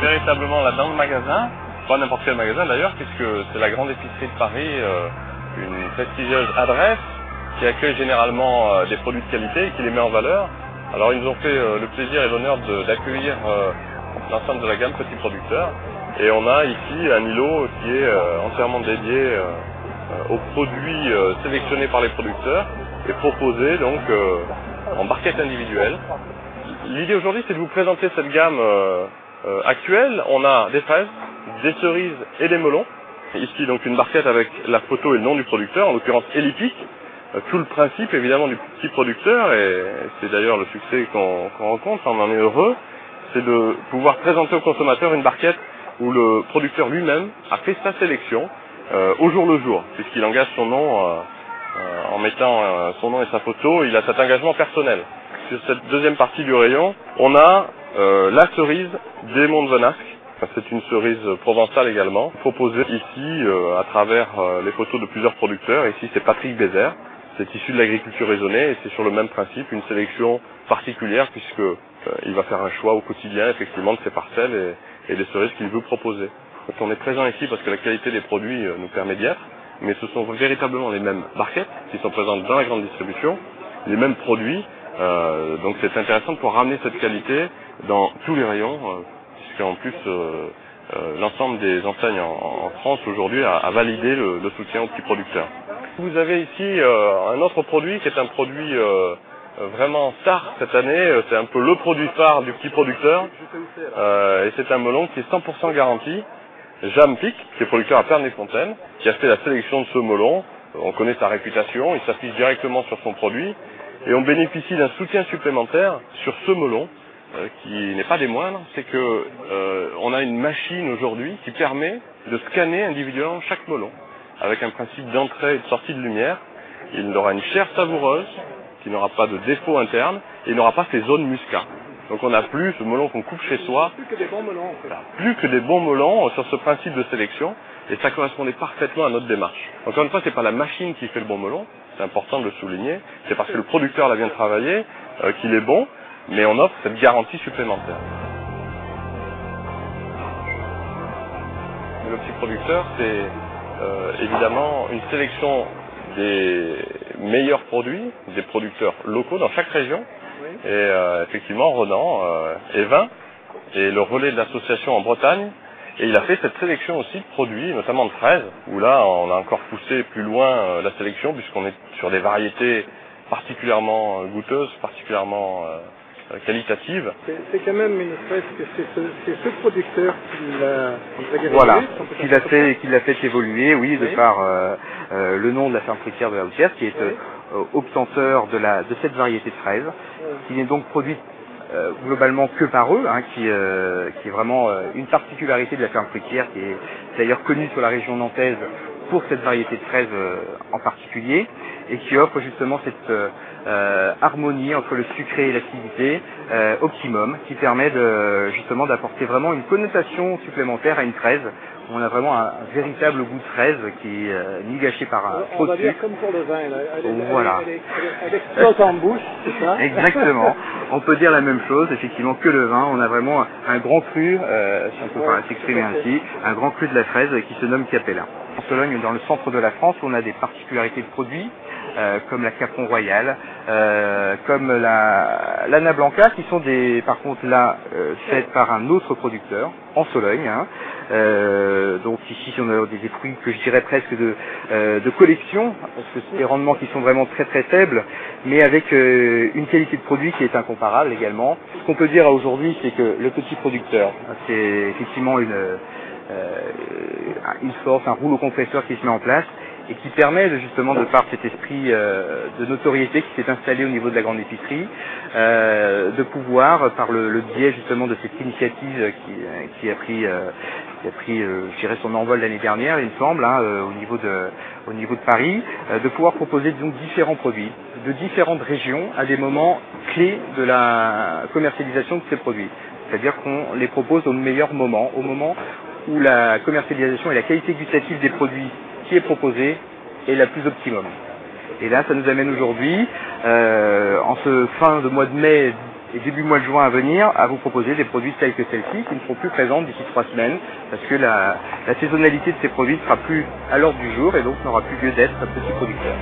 véritablement là dans le magasin, pas n'importe quel magasin d'ailleurs, puisque c'est la grande épicerie de Paris, une prestigieuse adresse qui accueille généralement des produits de qualité et qui les met en valeur. Alors ils nous ont fait le plaisir et l'honneur d'accueillir l'ensemble de la gamme petits producteurs. Et on a ici un îlot qui est entièrement dédié aux produits sélectionnés par les producteurs et proposés donc en barquette individuelle. L'idée aujourd'hui, c'est de vous présenter cette gamme actuelle. On a des fraises, des cerises et des melons. Ici donc une barquette avec la photo et le nom du producteur, en l'occurrence Elipic. Tout le principe évidemment du petit producteur, et c'est d'ailleurs le succès qu'on rencontre, on en est heureux, c'est de pouvoir présenter au consommateur une barquette où le producteur lui-même a fait sa sélection au jour le jour, puisqu'il engage son nom en mettant son nom et sa photo, il a cet engagement personnel. Sur cette deuxième partie du rayon, on a la cerise des Monts de Venasque. C'est une cerise provençale également, proposée ici à travers les photos de plusieurs producteurs. Ici c'est Patrick Bézère, c'est issu de l'agriculture raisonnée et c'est sur le même principe, une sélection particulière puisque il va faire un choix au quotidien effectivement de ses parcelles et des cerises qu'il veut proposer. Donc on est présent ici parce que la qualité des produits nous permet d'y être, mais ce sont véritablement les mêmes barquettes qui sont présentes dans la grande distribution, les mêmes produits, donc c'est intéressant de pouvoir ramener cette qualité dans tous les rayons, puisqu'en plus l'ensemble des enseignes en France aujourd'hui a validé le soutien aux petits producteurs. Vous avez ici un autre produit qui est un produit vraiment star cette année, c'est un peu le produit phare du petit producteur, et c'est un melon qui est 100% garanti. Jampic, qui est producteur à Pernay-Fontaine, qui a fait la sélection de ce melon. On connaît sa réputation, il s'affiche directement sur son produit, et on bénéficie d'un soutien supplémentaire sur ce melon, qui n'est pas des moindres, c'est que on a une machine aujourd'hui qui permet de scanner individuellement chaque melon, avec un principe d'entrée et de sortie de lumière. Il aura une chair savoureuse, qui n'aura pas de défaut interne, et il n'aura pas ces zones muscat. Donc on n'a plus ce melon qu'on coupe chez soi, plus que des bons melons, en fait. Plus que des bons melons sur ce principe de sélection, et ça correspondait parfaitement à notre démarche. Encore une fois, c'est pas la machine qui fait le bon melon, c'est important de le souligner, c'est parce que le producteur l'a bien travaillé, qu'il est bon, mais on offre cette garantie supplémentaire. Le petit producteur, c'est évidemment une sélection des meilleurs produits, des producteurs locaux dans chaque région. Et effectivement, Renan est 20 et le relais de l'association en Bretagne. Et il a fait cette sélection aussi de produits, notamment de fraises, où là, on a encore poussé plus loin la sélection, puisqu'on est sur des variétés particulièrement goûteuses, particulièrement qualitatives. C'est quand même une fraise que c'est ce producteur qui l'a voilà, qui l'a fait évoluer, oui, de par le nom de la ferme fruitière de la Hautière, qui est obtenteur de cette variété de fraises, qui n'est donc produite globalement que par eux, hein, qui est vraiment une particularité de la ferme fruitière, qui est d'ailleurs connue sur la région nantaise pour cette variété de fraises en particulier, et qui offre justement cette harmonie entre le sucré et l'acidité optimum, qui permet justement d'apporter vraiment une connotation supplémentaire à une fraise. On a vraiment un véritable goût de fraise qui est ni gâché par un trop de sucre. On va dire comme pour le vin, là. Voilà. Elle explose en bouche, c'est ça? Exactement. On peut dire la même chose, effectivement, que le vin. On a vraiment un grand cru, si on peut s'exprimer ainsi, un grand cru de la fraise qui se nomme Capella. En Sologne, dans le centre de la France, on a des particularités de produits, comme la Capron Royale, comme l'Anna Blanca, qui sont par contre là faites par un autre producteur en Sologne. Hein. Donc ici on a des fruits que je dirais presque de collection, parce que c'est des rendements qui sont vraiment très très faibles, mais avec une qualité de produit qui est incomparable également. Ce qu'on peut dire aujourd'hui, c'est que le petit producteur, c'est effectivement une force, un rouleau compresseur qui se met en place, et qui permet justement, de par cet esprit de notoriété qui s'est installé au niveau de la grande épicerie, de pouvoir, par le biais justement de cette initiative qui a pris je dirais son envol l'année dernière, il me semble, hein, au niveau de Paris, de pouvoir proposer donc différents produits de différentes régions à des moments clés de la commercialisation de ces produits. C'est-à-dire qu'on les propose au meilleur moment, au moment où la commercialisation et la qualité gustative des produits qui est proposée est la plus optimum. Et là, ça nous amène aujourd'hui, en ce fin de mois de mai et début mois de juin à venir à vous proposer des produits tels que celle-ci qui ne seront plus présentes d'ici 3 semaines parce que la saisonnalité de ces produits ne sera plus à l'ordre du jour et donc n'aura plus lieu d'être petit producteur.